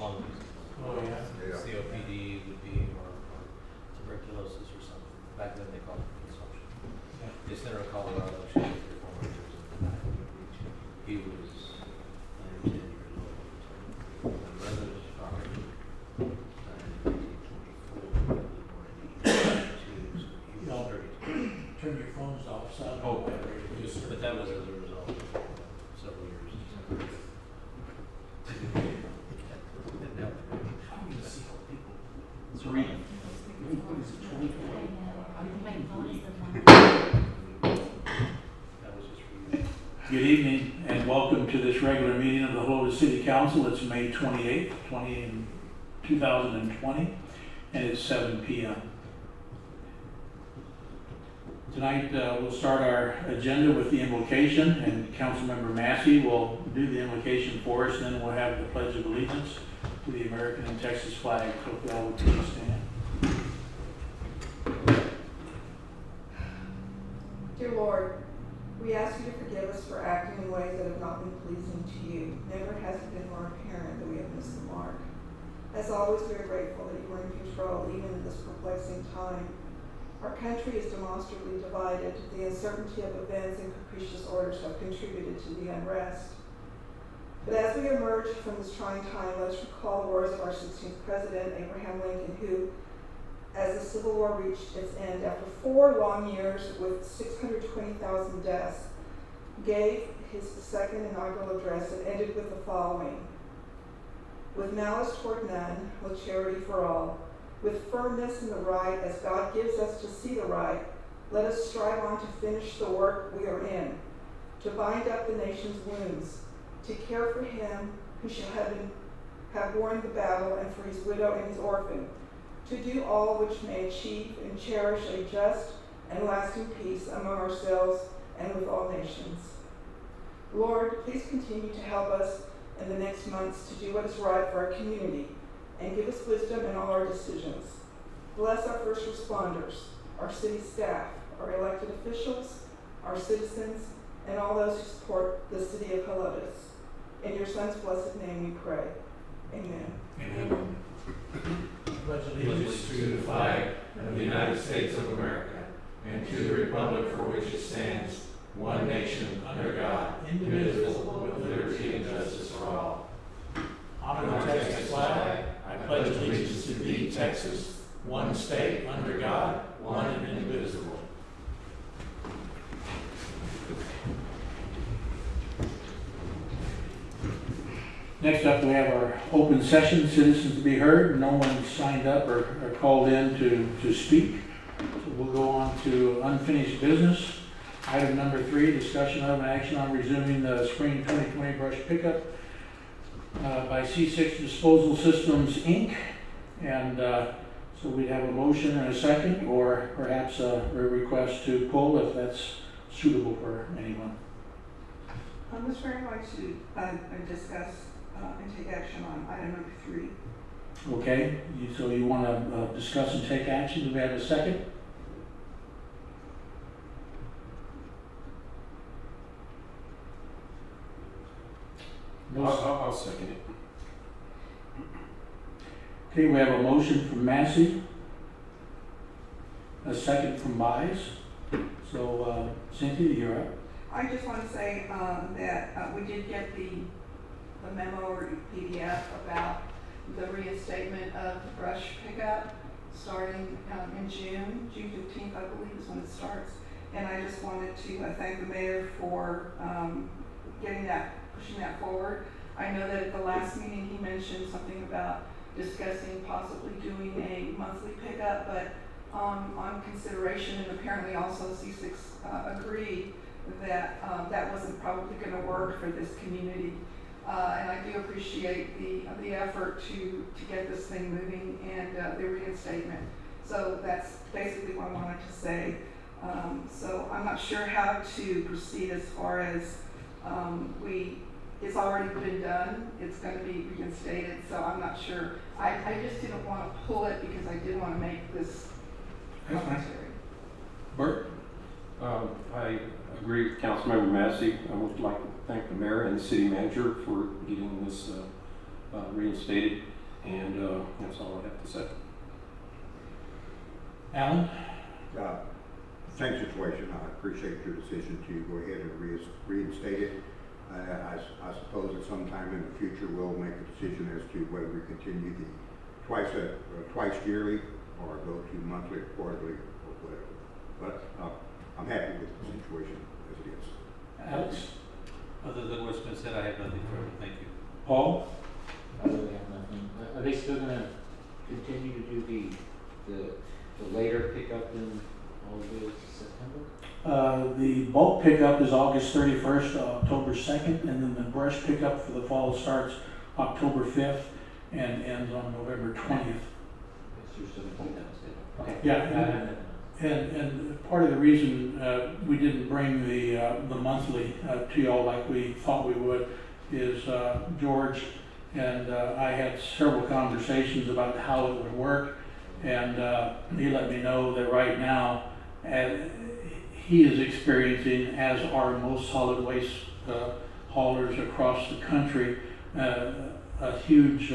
lung disease. Oh, yeah. COPD would be, or tuberculosis or something. Back then they called it consumption. Yeah. It's never Colorado, she was here 4 years in the back. He was under 10 years old. My mother's father died in 1924. He was born in 1982, so he was No. 32. Turn your phones off, so I don't Oh, know whether it is. but that was as a result of several years. Didn't help. I'm gonna see how people. Three. What is it, 2020? That was just for you. Good evening and welcome to this regular meeting of the Helotes City Council. It's May 28th, 2020, and it's 7 p.m. Tonight we'll start our agenda with the invocation, and Councilmember Massey will do the invocation for us, and then we'll have the Pledge of Allegiance to the American and Texas flag. So if y'all would please stand. Dear Lord, we ask you to forgive us for acting in ways that have not been pleasing to you. Never has it been more apparent that we have missed the mark. As always, we are grateful that you are in control even in this perplexing time. Our country is demonstrably divided. The uncertainty of events and capricious orders have contributed to the unrest. But as we emerge from this trying time, let us recall the words of our 16th President, Abraham Lincoln, who, as the Civil War reached its end, after 4 long years with 620,000 deaths, gave his second inaugural address that ended with the following: with malice toward none, with charity for all, with firmness in the right as God gives us to see the right, let us strive on to finish the work we are in, to bind up the nation's wounds, to care for him who shall have borne the battle, and for his widow and his orphan, to do all which may achieve and cherish a just and lasting peace among ourselves and with all nations. Lord, please continue to help us in the next months to do what is right for our community, and give us wisdom in all our decisions. Bless our first responders, our city staff, our elected officials, our citizens, and all those who support the city of Helotes. In your Son's blessed name we pray. Amen. Amen. Pledge Allegiance to the flag of the United States of America and to the republic for which it stands, one nation, under God, indivisible, with liberty and justice for all. Honor the Texas flag. I pledge allegiance to thee, Texas, one state, under God, one and indivisible. Next up, we have our open session, citizens to be heard. No one signed up or called in to speak. So we'll go on to unfinished business. Item number 3, discussion of an action on resuming the spring 2020 brush pickup by C6 Disposal Systems, Inc. And so we'd have a motion and a second, or perhaps a request to pull if that's suitable for anyone. Mr. Mayor, I'd like to discuss and take action on item number 3. Okay, so you want to discuss and take action. Do we have a second? I'll second it. Okay, we have a motion from Massey, a second from Mize. So Cynthia, you're up. I just want to say that we did get the memo or PDF about the reinstatement of the brush pickup starting in June 15th, I believe is when it starts. And I just wanted to thank the mayor for pushing that forward. I know that at the last meeting he mentioned something about discussing possibly doing a monthly pickup, but on consideration, and apparently also C6 agreed that that wasn't probably going to work for this community. And I do appreciate the effort to get this thing moving and the reinstatement. So that's basically what I wanted to say. So I'm not sure how to proceed as far as it's already been done. It's going to be reinstated. So I'm not sure. I just didn't want to pull it because I did want to make this commentary. Bert? I agree with Councilmember Massey. I would like to thank the mayor and the city manager for getting this reinstated. And that's all I have to say. Alan? Same situation. I appreciate your decision to go ahead and reinstate it. I suppose at some time in the future we'll make a decision as to whether we continue the twice yearly or go to monthly, quarterly, or whatever. But I'm happy with the situation as it is. Alex? Other than what's been said, I have nothing further. Thank you. Paul? I really have nothing. Are they still gonna continue to do the later pickup in all the way to September? The bulk pickup is August 31st to October 2nd, and then the brush pickup for the fall starts October 5th and ends on November 20th. It's your 17th, okay. Yeah, and part of the reason we didn't bring the monthly to y'all like we thought we would is George and I had several conversations about how it would work, and he let me know that right now he is experiencing, as are most solid waste haulers across the country, a huge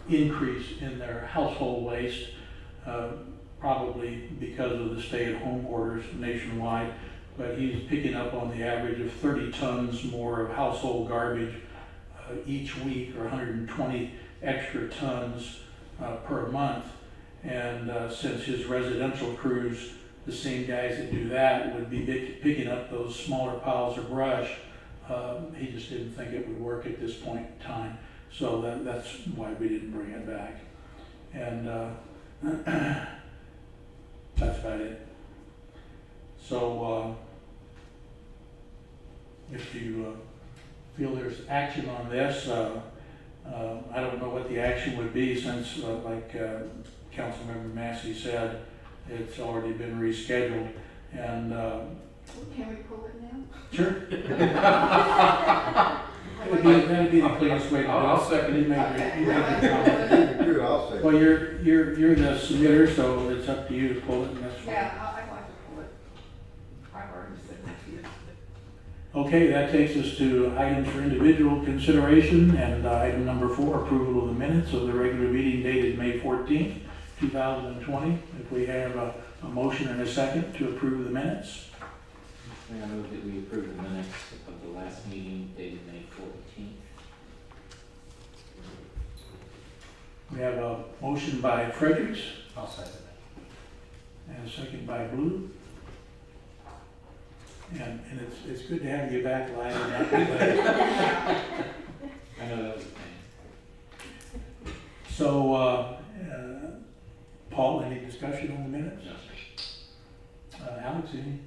increase in their household waste, probably because of the stay-at-home orders nationwide. But he's picking up on the average of 30 tons more of household garbage each week, or 120 extra tons per month. And since his residential crews, the same guys that do that, would be picking up those smaller piles of brush, he just didn't think it would work at this point in time. So that's why we didn't bring it back. And that's about it. So if you feel there's action on this, I don't know what the action would be, since like Councilmember Massey said, it's already been rescheduled. And Can we pull it now? sure. That'd be the cleanest way to do it. I'll second it. You make your Good, I'll say. Well, you're the submitter, so it's up to you to pull it, and that's fine. Yeah, I'd like to pull it. I've already said that to you. Okay, that takes us to items for individual consideration, and item number 4, approval of the minutes of the regular meeting dated May 14th, 2020. If we have a motion and a second to approve the minutes. I move that we approve the minutes of the last meeting dated May 14th. We have a motion by Fredericks I'll second that. and a second by Blue. And it's good to have you back lining up. I know that was a pain. So, Paul, any discussion on the minutes? No. Alex, any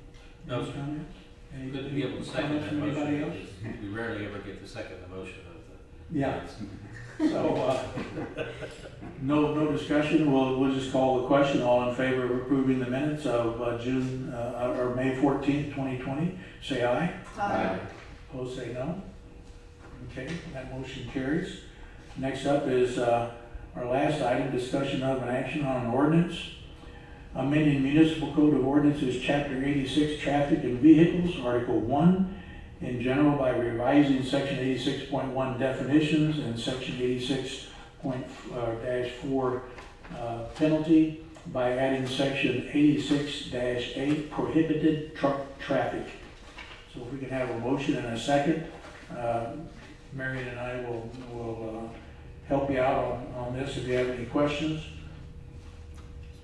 No, sir. comments? Any Good to be able to second comments that from anybody motion, else? because we rarely ever get to second the motion of the. Yeah. So, no discussion, we'll just call the question. All in favor of approving the minutes of June, or May 14th, 2020, say aye. Opposed, say no. Okay, that motion carries. Next up is our last item, discussion of an action on an ordinance, amending Municipal Code of Ordinances, Chapter 86, Traffic and Vehicles, Article 1, in general, by revising Section 86.1 definitions and Section 86.4 penalty by adding Section 86-8 prohibited truck traffic. So if we can have a motion and a second, Marion and I will help you out on this if you have any questions.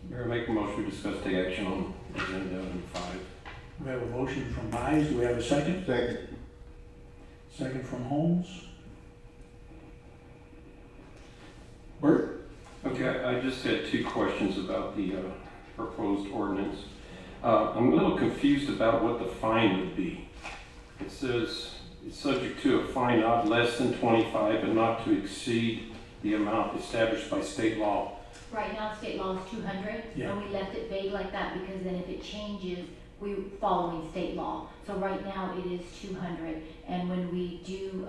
Mayor, make a motion to discuss the action on agenda item 5. We have a motion from Mize. Do we have a second? Second. Second from Holmes. Bert? Okay, I just had 2 questions about the proposed ordinance. I'm a little confused about what the fine would be. It says it's subject to a fine not less than 25 and not to exceed the amount established by state law. Right now, state law is 200, Yeah. and we left it vague like that because then if it changes, we're following state law. So right now, it is 200, and when we do,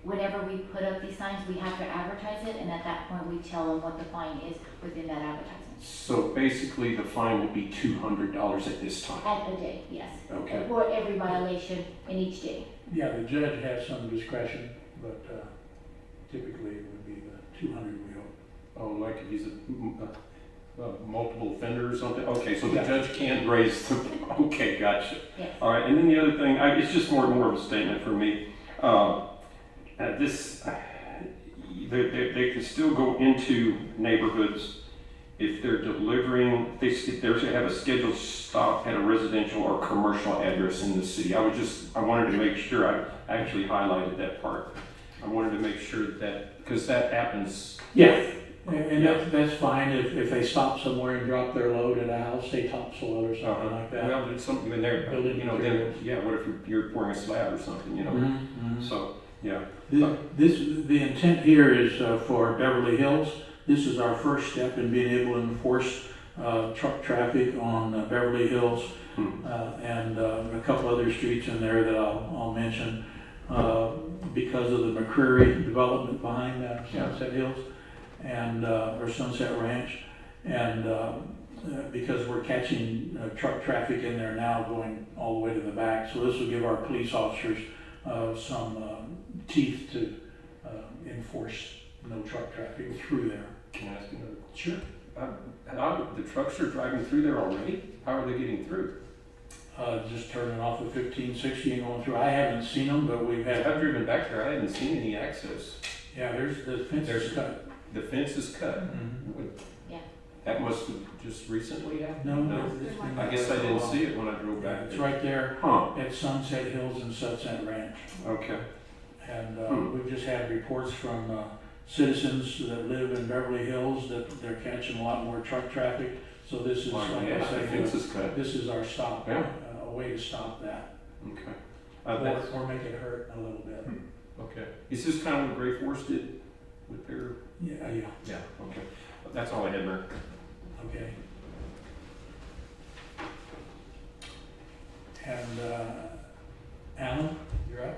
whenever we put up these signs, we have to advertise it, and at that point, we tell them what the fine is within that advertisement. So basically, the fine will be $200 at this time. At a day, yes. Okay. For every violation in each day. Yeah, the judge has some discretion, but typically it would be the 200 we hope. Oh, like if he's a multiple offender or something? Okay, so the Yeah. judge can't raise the, okay, gotcha. Yes. All right, and then the other thing, it's just more of a statement for me. They can still go into neighborhoods if they're delivering, if they have a scheduled stop at a residential or commercial address in the city. I wanted to make sure, I actually highlighted that part. I wanted to make sure that, because that happens. Yeah, and that's fine if they stop somewhere and drop their load at a house, say topsoil or something like that. Well, there's something in there, Building then, materials. yeah, what if you're pouring a slab or something, Mhm, mhm. So, yeah. The intent here is for Beverly Hills. This is our first step in being able to enforce truck traffic on Beverly Hills and a couple other streets in there that I'll mention because of the McCreary development behind Sunset Hills and or Sunset Ranch, and because we're catching truck traffic in there now going all the way to the back. So this will give our police officers some teeth to enforce no truck traffic through there. Can I ask you another Sure. question? The trucks are driving through there already? How are they getting through? Just turning off of 1560 and going through. I haven't seen them, but we've had, I've driven back there, I haven't seen any access. yeah, there's the fence is cut. The fence is cut. Mhm. Yeah. That must have just recently happened? No, it's been I guess I didn't see it when I drove Yeah, back it's there. right there Huh, at Sunset Hills and Sunset Ranch. okay. And we've just had reports from citizens that live in Beverly Hills that they're catching a lot more truck traffic. So this is, like Yeah, I the said, fence is cut. this is our stop, Yeah. a way to stop that. Okay. Or make it hurt a little bit. Okay. Is this kind of what Gray Force did with their? Yeah, Yeah. Okay. That's all I had, Mayor. okay. And Alan, you're up?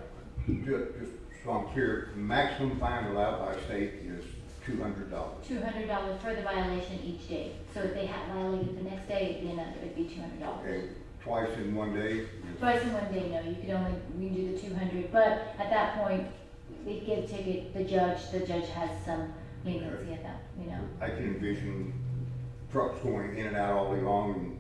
Just so I'm clear, the maximum fine allowed by state is $200. $200 for the violation each day. So if they have violated the next day, then it'd be $200. Okay, twice in one day? Twice in one day, no, you could only, we can do the 200, but at that point, they get a ticket, the judge has some leniency at that, you know. I can envision trucks going in and out all day long and,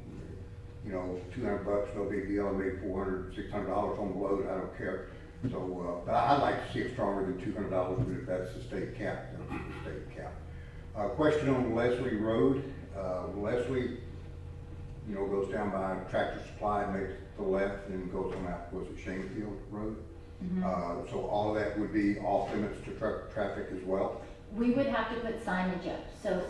you know, $200, no big deal. I made $400, $600 on the load, I don't care. So, but I'd like to see it stronger than $200, but if that's the state cap, then it's the state cap. Question on Leslie Road. Leslie, you know, goes down by Tractor Supply and makes the left and goes on out, was it Shanefield Road? So all of that would be off limits to truck traffic as well? We would have to put signage up, so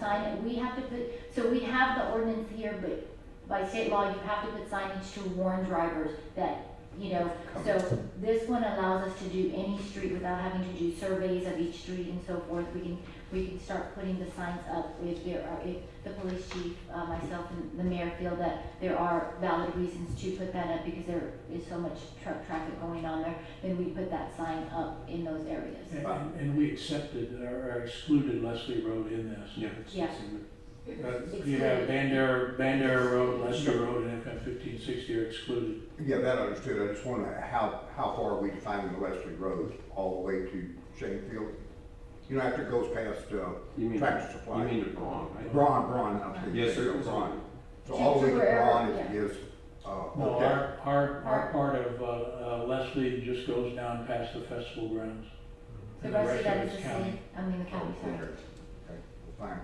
we have to put, so we have the ordinance here, but by state law, you have to put signage to warn drivers that, you know, so this one allows us to do any street without having to do surveys of each street and so forth. We can start putting the signs up if the police chief, myself and the mayor feel that there are valid reasons to put that up because there is so much truck traffic going on there, then we put that sign up in those areas. And we accepted or excluded Leslie Road in this. Yeah. Yeah. You have Bandera Road, Leslie Road, and FM 1560 are excluded. Yeah, that understood. I just wonder how far are we defining the Leslie Road all the way to Shanefield? You know, after it goes past Tractor Supply. You mean the Braun, right? Braun, I'm saying. Yes, sir. Braun. So all the way to Braun is, No, okay. our part of Leslie just goes down past the festival grounds. The And rest of that is it's the county. city, the county, sorry. Okay, fine.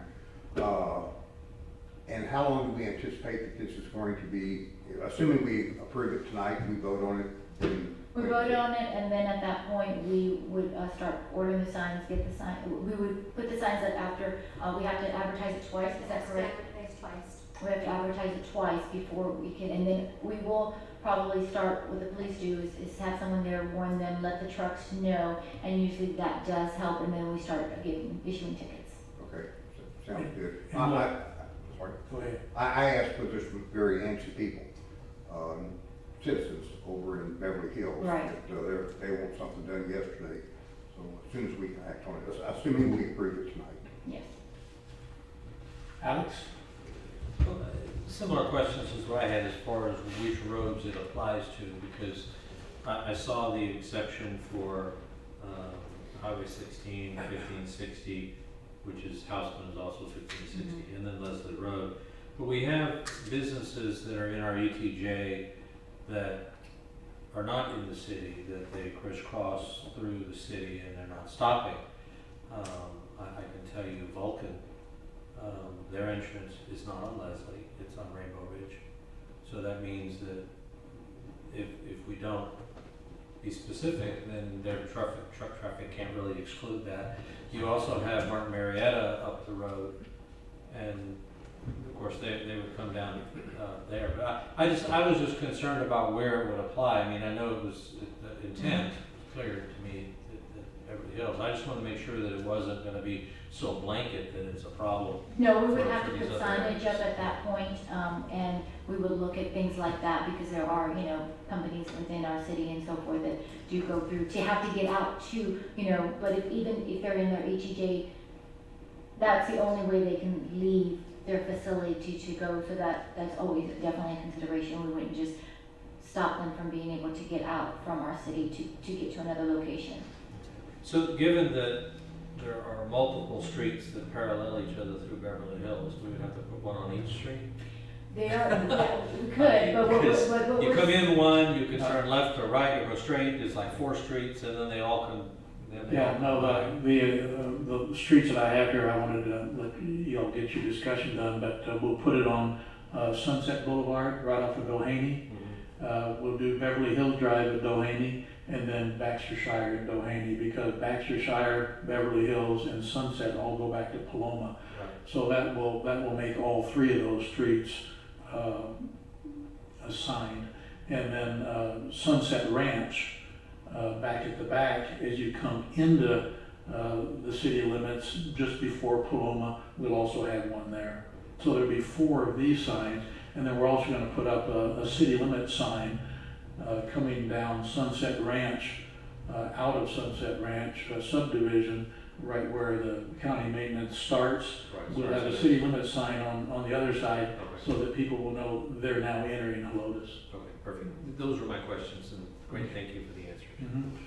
And how long do we anticipate that this is going to be, assuming we approve it tonight, we vote on it, then? We voted on it, and then at that point, we would start ordering the signs, get the sign, we would put the signs up after, we have to advertise it twice, is that correct? Advertise twice. We have to advertise it twice before we can, and then we will probably start, what the police do is have someone there, warn them, let the trucks know, and usually that does help, and then we start issuing tickets. Okay, sounds good. And Sorry. Go ahead. I asked because there's some very antsy people, citizens over in Beverly Hills. Right. That, they want something done yesterday, so as soon as we can act on it, assuming we approve it tonight. Yes. Alex? Well, similar questions as what I had as far as which roads it applies to, because I saw the exception for Highway 16, 1560, which is Houseman is also 1560, and then Leslie Road. But we have businesses that are in our ETJ that are not in the city, that they crisscross through the city and they're not stopping. I can tell you Vulcan, their entrance is not on Leslie, it's on Rainbow Ridge. So that means that if we don't be specific, then their truck traffic can't really exclude that. You also have Martin Marietta up the road, and of course they would come down there. But I was just concerned about where it would apply. I mean, I know it was the intent clear to me that Beverly Hills. I just want to make sure that it wasn't going to be so blanket that it's a problem. No, we would for- have for to these put other signage areas. up at that point, and we would look at things like that, because there are, you know, companies within our city and so forth that do go through, to have to get out to, you know, but even if they're in their HEJ, that's the only way they can leave their facility to go, so that's always definitely a consideration. We wouldn't just stop them from being able to get out from our city to get to another location. So given that there are multiple streets that parallel each other through Beverly Hills, we would have to put one on each street? They are, we could, but Because what you we're. come in one, you can turn left or right, or go straight, it's like 4 streets, and then they all come, then they Yeah, all no, the streets that I have here, I wanted to let you all get your discussion done, but we'll put it on Sunset Boulevard, right off of Doheny. We'll do Beverly Hills Drive at Doheny, and then Baxter Shire at Doheny, because Baxter Shire, Beverly Hills, and Sunset all go back to Paloma. Right. So that will make all 3 of those streets assigned. And then Sunset Ranch, back at the back, as you come into the city limits, just before Paloma, we'll also have one there. So there'll be 4 of these signs, and then we're also going to put up a city limit sign coming down Sunset Ranch, out of Sunset Ranch subdivision, right where the county maintenance starts. Right, We'll have a city limit sign on the other side, so that people will know they're now entering Helotes. Okay, perfect. Those were my questions, and great, thank you for the answers.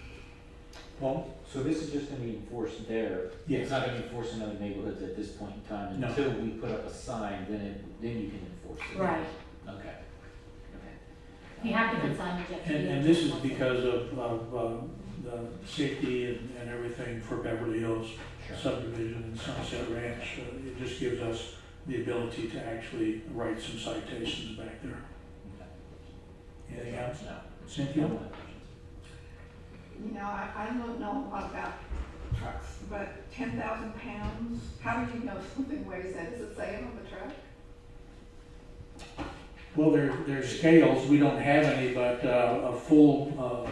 Paul? So this is just gonna be enforced there? Yes. It's not gonna be enforced in other neighborhoods at this point in time? No. Until we put up a sign, then you can enforce it? Right, Okay. Okay. you have to put signage up. And this is because of the safety and everything for Beverly Hills Sure. subdivision and Sunset Ranch. It just gives us the ability to actually write some citations back there. Okay. Anything else? No. Cynthia? No more questions. You know, I don't know a lot about trucks, but 10,000 pounds, how do you know something weighs that? Does it say it on the truck? Well, there's scales, we don't have any, but a full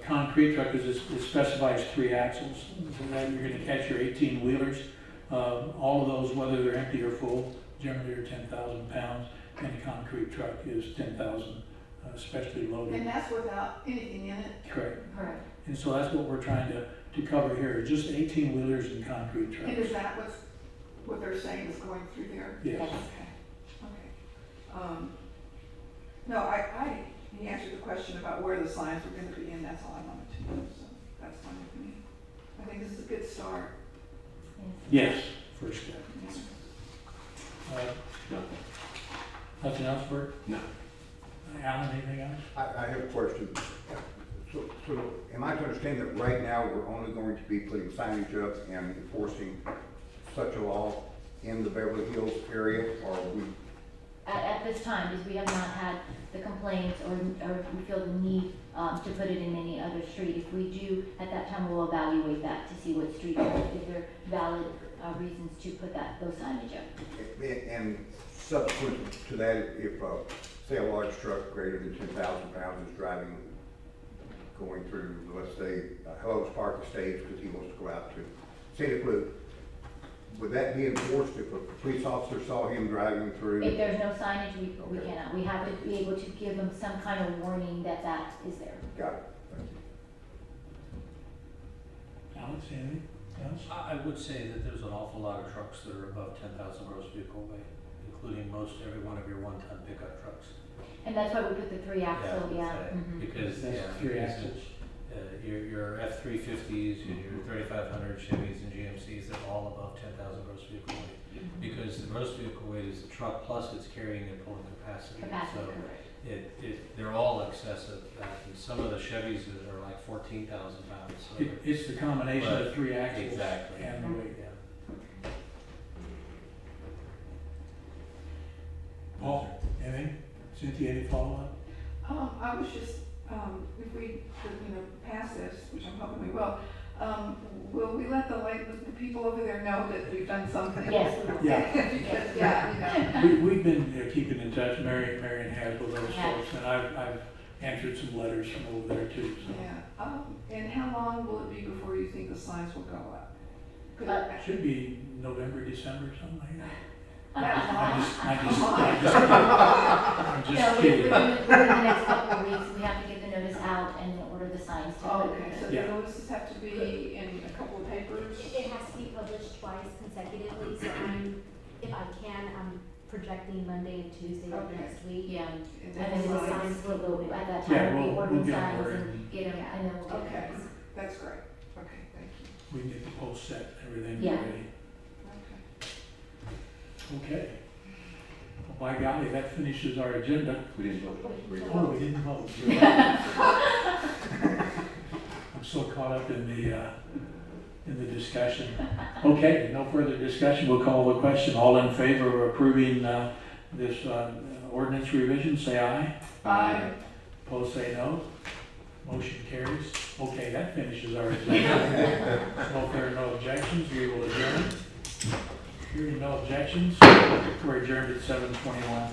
concrete truck, because it specifies 3 axles. So that you're gonna catch your 18-wheelers. All of those, whether they're empty or full, generally are 10,000 pounds, and a concrete truck is 10,000, especially And loaded. that's without anything in it? Correct. Correct. And so that's what we're trying to cover here, just 18-wheelers and concrete And trucks. is that what they're saying is going through there? Yes. Okay, okay. No, he answered the question about where the signs were gonna be, and that's all I wanted to know, so that's fine with me. I think this is a good start. Yes, first step. Yeah. Nothing else, Bert? No. Alan, anything else? I have a question. So am I to understand that right now we're only going to be putting signage up and enforcing such a law in the Beverly Hills area, or we? At this time, because we have not had the complaints or we feel the need to put it in any other street. If we do, at that time, we'll evaluate that to see what streets, if there are valid reasons to put those signage up. And subsequent to that, if, say a large truck greater than 10,000 pounds is driving, going through, let's say, Helotes Park Estates, because he wants to go out to Scenic Loop, would that be enforced if a police officer saw him driving through? If there's no signage, we cannot. We have to be able to give them some kind of warning that is there. Got it, thank you. Alex, anything else? I would say that there's an awful lot of trucks that are above 10,000 gross vehicle weight, including every one of your 1-ton pickup trucks. And that's why we put the 3 axle, yeah. Because, That's yeah, 3 because axles. your F-350s, your 3500 Chevys and GMCs, they're all above 10,000 gross vehicle weight. Because the gross vehicle weight is the truck plus its carrying and pulling capacity. Capacity, So correct. they're all excessive. And some of the Chevys that are like 14,000 pounds. So It's the combination of three axles. Exactly. And the weight, yeah. Paul, anything? Cynthia, any follow-up? I was just, if we could, pass this, which I'm hoping we will we let the people over there know that we've done something? Yes, we will. Yeah. Because, We've been keeping in touch, Marion has with those Yeah. folks, and I've answered some letters from over there too, so. Yeah, and how long will it be before you think the signs will go up? Should be November, December, something like that. I'm No, just kidding. within the next couple of weeks, we have to get the notice out and order the signs to put. Okay, so the Yeah. notices have to be in a couple of papers? It has to be published twice consecutively, so if I can, I'm projecting Monday and Tuesday of Okay. next week. Yeah, And and then then the signs? signs will go, at that Yeah, time, we'll we'll order get the them signs ordered. and get them, and then we'll get Okay, them. that's great. Okay, thank you. We can get the post set, everything Yeah. ready. Okay. Okay. Well, by golly, that finishes our agenda. We didn't vote. Oh, we didn't vote. You're right. I'm so caught up in the discussion. Okay, no further discussion. We'll call the question. All in favor of approving this ordinance revision, say aye. Aye. Opposed, say no. Motion carries. Okay, that finishes our agenda. So if there are no objections, we will adjourn. Hearing no objections, we're adjourned at 7:21.